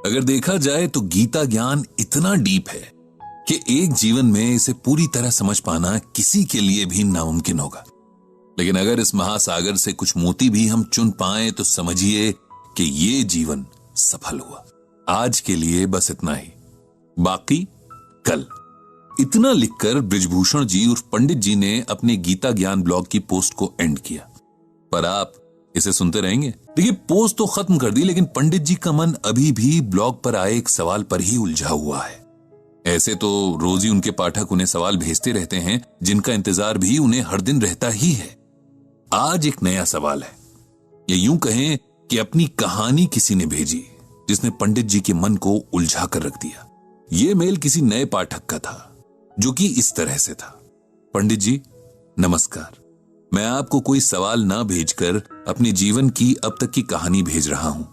अगर देखा जाए तो गीता ज्ञान इतना डीप है कि एक जीवन में इसे पूरी तरह समझ पाना किसी के लिए भी नामुमकिन होगा। लेकिन अगर इस महासागर से कुछ मोती भी हम चुन पाए तो समझिए कि ये जीवन सफल हुआ। आज के लिए बस इतना ही, बाकी कल। इतना लिखकर बृजभूषण जी उर्फ पंडित जी ने अपने गीता ज्ञान ब्लॉग की पोस्ट को एंड किया। पर आप इसे सुनते रहेंगे। देखिए, पोस्ट तो खत्म कर दी, लेकिन पंडित जी का मन अभी भी ब्लॉग पर आए एक सवाल पर ही उलझा हुआ है। ऐसे तो रोज ही उनके पाठक उन्हें सवाल भेजते रहते हैं, जिनका इंतजार भी उन्हें हर दिन रहता ही है। आज एक नया सवाल है, या यूं कहें कि अपनी कहानी किसी ने भेजी जिसने पंडित जी के मन को उलझा कर रख दिया। यह मेल किसी नए पाठक का था, जो कि इस तरह से था। पंडित जी नमस्कार, मैं आपको कोई सवाल ना भेजकर अपने जीवन की अब तक की कहानी भेज रहा हूं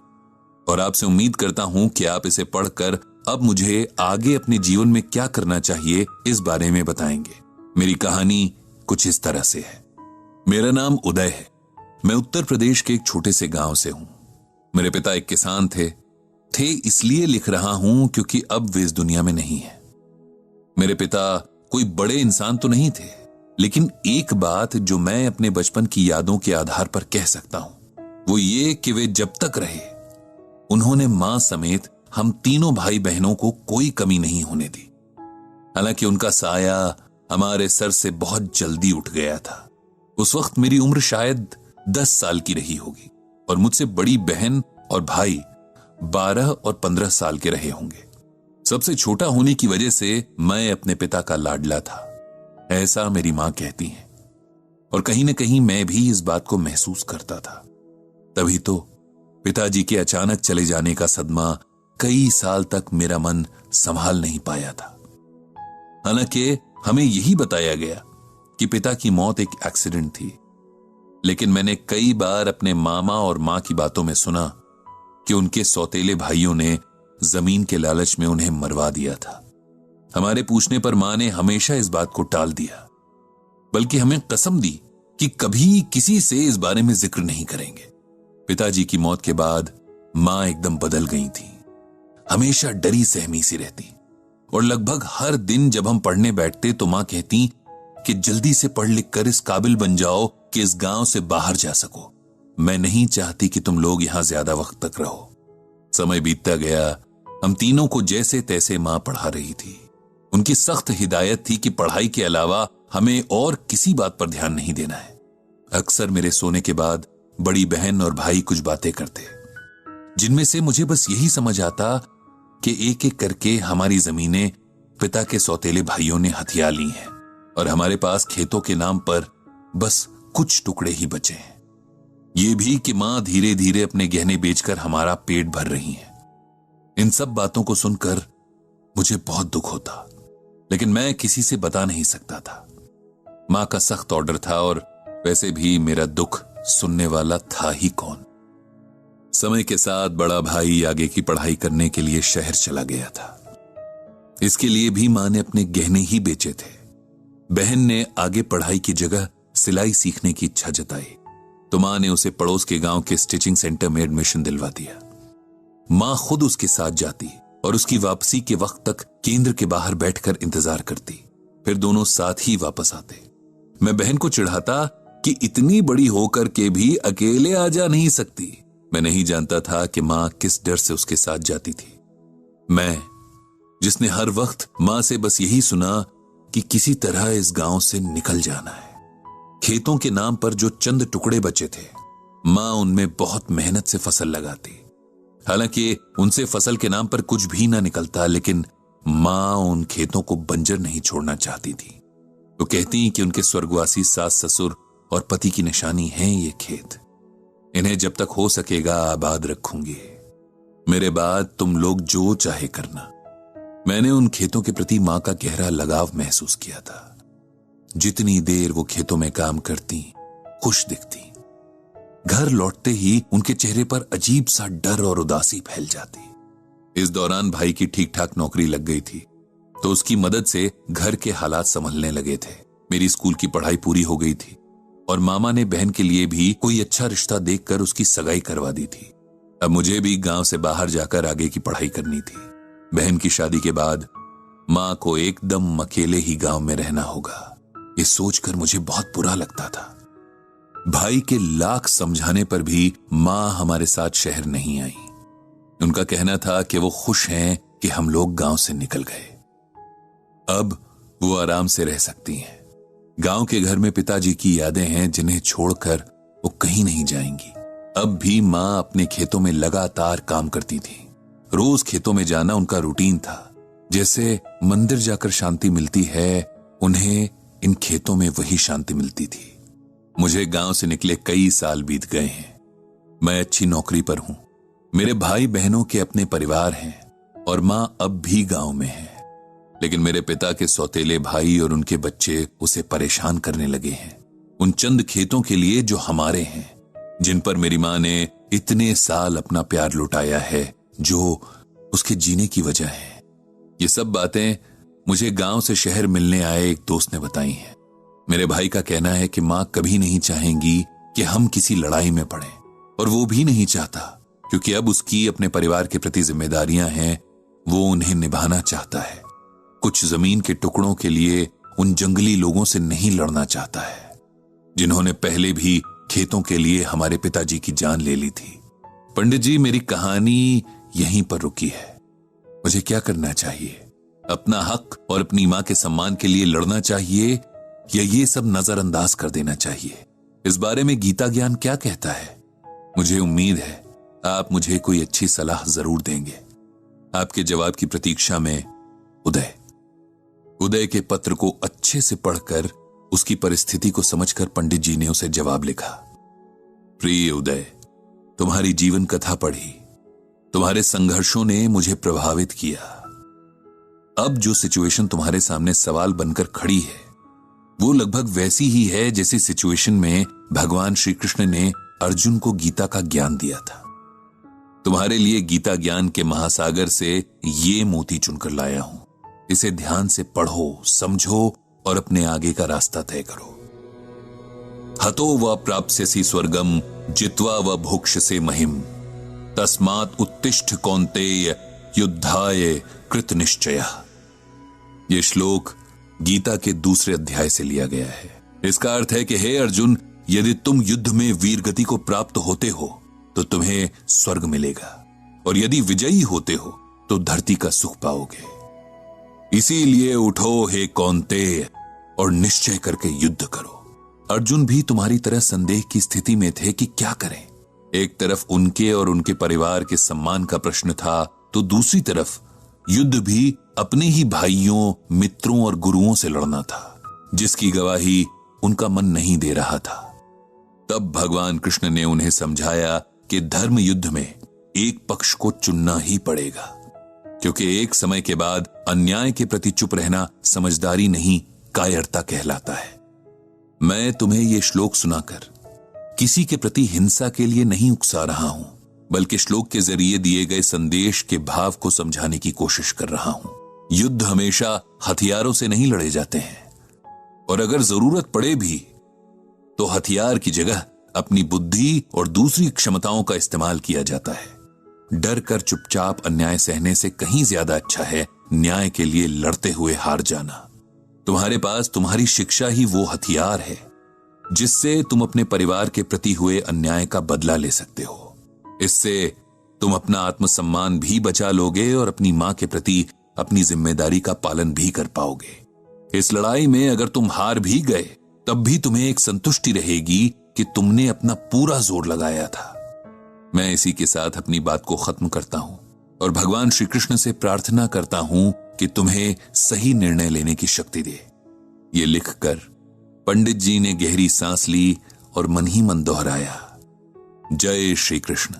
और आपसे उम्मीद करता हूं कि आप इसे पढ़कर अब मुझे आगे अपने जीवन में क्या करना चाहिए इस बारे में बताएंगे। मेरी कहानी कुछ इस तरह से है। मेरा नाम उदय है। मैं उत्तर प्रदेश के एक छोटे से गांव से हूं। मेरे पिता एक किसान थे इसलिए लिख रहा हूं क्योंकि अब वे इस दुनिया में नहीं है। मेरे पिता कोई बड़े इंसान तो नहीं थे, लेकिन एक बात जो मैं अपने बचपन की यादों के आधार पर कह सकता हूं वो ये कि वे जब तक रहे उन्होंने मां समेत हम तीनों भाई बहनों को कोई कमी नहीं होने दी। हालांकि उनका साया हमारे सर से बहुत जल्दी उठ गया था। उस वक्त मेरी उम्र शायद 10 साल की रही होगी और मुझसे बड़ी बहन और भाई 12 और 15 साल के रहे होंगे। सबसे छोटा होने की वजह से मैं अपने पिता का लाडला था, ऐसा मेरी मां कहती हैं। और कहीं न कहीं मैं भी इस बात को महसूस करता था। तभी तो पिताजी के अचानक चले जाने का सदमा कई साल तक मेरा मन संभाल नहीं पाया था। हालांकि हमें यही बताया गया कि पिता की मौत एक एक्सीडेंट थी, लेकिन मैंने कई बार अपने मामा और मां की बातों में सुना कि उनके सौतेले भाइयों ने जमीन के लालच में उन्हें मरवा दिया था। हमारे पूछने पर मां ने हमेशा इस बात को टाल दिया, बल्कि हमें कसम दी कि कभी किसी से इस बारे में जिक्र नहीं करेंगे। पिताजी की मौत के बाद मां एकदम बदल गई थी। हमेशा डरी सहमी सी रहती और लगभग हर दिन जब हम पढ़ने बैठते तो मां कहती कि जल्दी से पढ़ लिख कर इस काबिल बन जाओ कि इस गांव से बाहर जा सको। मैं नहीं चाहती कि तुम लोग यहां ज्यादा वक्त तक रहो। समय बीतता गया, हम तीनों को जैसे तैसे मां पढ़ा रही थी। उनकी सख्त हिदायत थी कि पढ़ाई के अलावा हमें और किसी बात पर ध्यान नहीं देना है। अक्सर मेरे सोने के बाद बड़ी बहन और भाई कुछ बातें करते, जिनमें से मुझे बस यही समझ आता कि एक एक करके हमारी जमीनें पिता के सौतेले भाइयों ने हथिया ली हैं और हमारे पास खेतों के नाम पर बस कुछ टुकड़े ही बचे हैं। ये भी कि मां धीरे धीरे अपने गहने बेचकर हमारा पेट भर रही हैं। इन सब बातों को सुनकर मुझे बहुत दुख होता, लेकिन मैं किसी से बता नहीं सकता था। मां का सख्त ऑर्डर था और वैसे भी मेरा दुख सुनने वाला था ही कौन। समय के साथ बड़ा भाई आगे की पढ़ाई करने के लिए शहर चला गया था। इसके लिए भी मां ने अपने गहने ही बेचे थे। बहन ने आगे पढ़ाई की जगह सिलाई सीखने की इच्छा जताई तो मां ने उसे पड़ोस के गांव के स्टिचिंग सेंटर में एडमिशन दिलवा दिया। मां खुद उसके साथ जाती और उसकी वापसी के वक्त तक केंद्र के बाहर बैठकर इंतजार करती, फिर दोनों साथ ही वापस आते। मैं बहन को चिढ़ाता कि इतनी बड़ी होकर के भी अकेले आ जा नहीं सकती। मैं नहीं जानता था कि मां किस डर से उसके साथ जाती थी। मैं, जिसने हर वक्त मां से बस यही सुना कि किसी तरह इस गांव से निकल जाना है। खेतों के नाम पर जो चंद टुकड़े बचे थे, मां उनमें बहुत मेहनत से फसल लगाती। हालांकि उनसे फसल के नाम पर कुछ भी ना निकलता, लेकिन मां उन खेतों को बंजर नहीं छोड़ना चाहती थी। तो कहती कि उनके स्वर्गवासी सास ससुर और पति की निशानी है ये खेत। इन्हें जब तक हो सकेगा आबाद रखूंगी। मेरे बाद तुम लोग जो चाहे करना। मैंने उन खेतों के प्रति मां का गहरा लगाव महसूस किया था। जितनी देर वो खेतों में काम करती, खुश दिखती, घर लौटते ही उनके चेहरे पर अजीब सा डर और उदासी फैल जाती। इस दौरान भाई की ठीक ठाक नौकरी लग गई थी, तो उसकी मदद से घर के हालात संभलने लगे थे। मेरी स्कूल की पढ़ाई पूरी हो गई थी और मामा ने बहन के लिए भी कोई अच्छा रिश्ता देखकर उसकी सगाई करवा दी थी। अब मुझे भी गांव से बाहर जाकर आगे की पढ़ाई करनी थी। बहन की शादी के बाद मां को एकदम अकेले ही गांव में रहना होगा, ये सोचकर मुझे बहुत बुरा लगता था। भाई के लाख समझाने पर भी मां हमारे साथ शहर नहीं आई। उनका कहना था कि वो खुश हैं कि हम लोग गांव से निकल गए, अब वो आराम से रह सकती हैं। गांव के घर में पिताजी की यादें हैं जिन्हें छोड़कर वो कहीं नहीं जाएंगी। अब भी मां अपने खेतों में लगातार काम करती थी। रोज खेतों में जाना उनका रूटीन था। जैसे मंदिर जाकर शांति मिलती है, उन्हें इन खेतों में वही शांति मिलती थी। मुझे गांव से निकले कई साल बीत गए हैं। मैं अच्छी नौकरी पर हूं, मेरे भाई बहनों के अपने परिवार हैं और मां अब भी गांव में है। लेकिन मेरे पिता के सौतेले भाई और उनके बच्चे उसे परेशान करने लगे हैं, उन चंद खेतों के लिए जो हमारे हैं, जिन पर मेरी मां ने इतने साल अपना प्यार लुटाया है, जो उसके जीने की वजह है। ये सब बातें मुझे गांव से शहर मिलने आए एक दोस्त ने बताई हैं। मेरे भाई का कहना है कि मां कभी नहीं चाहेंगी कि हम किसी लड़ाई में पड़ें, और वो भी नहीं चाहता, क्योंकि अब उसकी अपने परिवार के प्रति जिम्मेदारियां हैं, वो उन्हें निभाना चाहता है। कुछ जमीन के टुकड़ों के लिए उन जंगली लोगों से नहीं लड़ना चाहता है, जिन्होंने पहले भी खेतों के लिए हमारे पिताजी की जान ले ली थी। पंडित जी, मेरी कहानी यहीं पर रुकी है। मुझे क्या करना चाहिए? अपना हक और अपनी मां के सम्मान के लिए लड़ना चाहिए या ये सब नजरअंदाज कर देना चाहिए? इस बारे में गीता ज्ञान क्या कहता है? मुझे उम्मीद है आप मुझे कोई अच्छी सलाह जरूर देंगे। आपके जवाब की प्रतीक्षा में, उदय। उदय के पत्र को अच्छे से पढ़कर उसकी परिस्थिति को समझकर पंडित जी ने उसे जवाब लिखा। प्रिय उदय, तुम्हारी जीवन कथा पढ़ी, तुम्हारे संघर्षों ने मुझे प्रभावित किया। अब जो सिचुएशन तुम्हारे सामने सवाल बनकर खड़ी है, वो लगभग वैसी ही है जैसी सिचुएशन में भगवान श्री कृष्ण ने अर्जुन को गीता का ज्ञान दिया था। तुम्हारे लिए गीता ज्ञान के महासागर से ये मोती चुनकर लाया हूं। इसे ध्यान से पढ़ो, समझो और अपने आगे का रास्ता तय करो। हतो व प्राप्स्यसि स्वर्गम जित्वा व भोक्ष्यसे महिम, तस्मात् उत्तिष्ठ कौन्तेय युद्धाय कृत निश्चयः। यह श्लोक गीता के दूसरे अध्याय से लिया गया है। इसका अर्थ है कि हे अर्जुन, यदि तुम युद्ध में वीर गति को प्राप्त होते हो तो तुम्हें स्वर्ग मिलेगा, और यदि विजयी होते हो तो धरती का सुख पाओगे। इसीलिए उठो हे कौन्तेय और निश्चय करके युद्ध करो। अर्जुन भी तुम्हारी तरह संदेह की स्थिति में थे कि क्या करें। एक तरफ उनके और उनके परिवार के सम्मान का प्रश्न था, तो दूसरी तरफ युद्ध भी अपने ही भाइयों, मित्रों और गुरुओं से लड़ना था, जिसकी गवाही उनका मन नहीं दे रहा था। तब भगवान कृष्ण ने उन्हें समझाया कि धर्म युद्ध में एक पक्ष को चुनना ही पड़ेगा, क्योंकि एक समय के बाद अन्याय के प्रति चुप रहना समझदारी नहीं, कायरता कहलाता है। मैं तुम्हें यह श्लोक सुनाकर किसी के प्रति हिंसा के लिए नहीं उकसा रहा हूं, बल्कि श्लोक के जरिए दिए गए संदेश के भाव को समझाने की कोशिश कर रहा हूं। युद्ध हमेशा हथियारों से नहीं लड़े जाते हैं, और अगर जरूरत पड़े भी तो हथियार की जगह अपनी बुद्धि और दूसरी क्षमताओं का इस्तेमाल किया जाता है। डर कर चुपचाप अन्याय सहने से कहीं ज्यादा अच्छा है न्याय के लिए लड़ते हुए हार जाना। तुम्हारे पास तुम्हारी शिक्षा ही वो हथियार है जिससे तुम अपने परिवार के प्रति हुए अन्याय का बदला ले सकते हो। इससे तुम अपना आत्मसम्मान भी बचा लोगे और अपनी मां के प्रति अपनी जिम्मेदारी का पालन भी कर पाओगे। इस लड़ाई में अगर तुम हार भी गए, तब भी तुम्हें एक संतुष्टि रहेगी कि तुमने अपना पूरा जोर लगाया था। मैं इसी के साथ अपनी बात को खत्म करता हूं और भगवान श्री कृष्ण से प्रार्थना करता हूं कि तुम्हें सही निर्णय लेने की शक्ति दे। ये लिखकर पंडित जी ने गहरी सांस ली और मन ही मन दोहराया, जय श्री कृष्ण।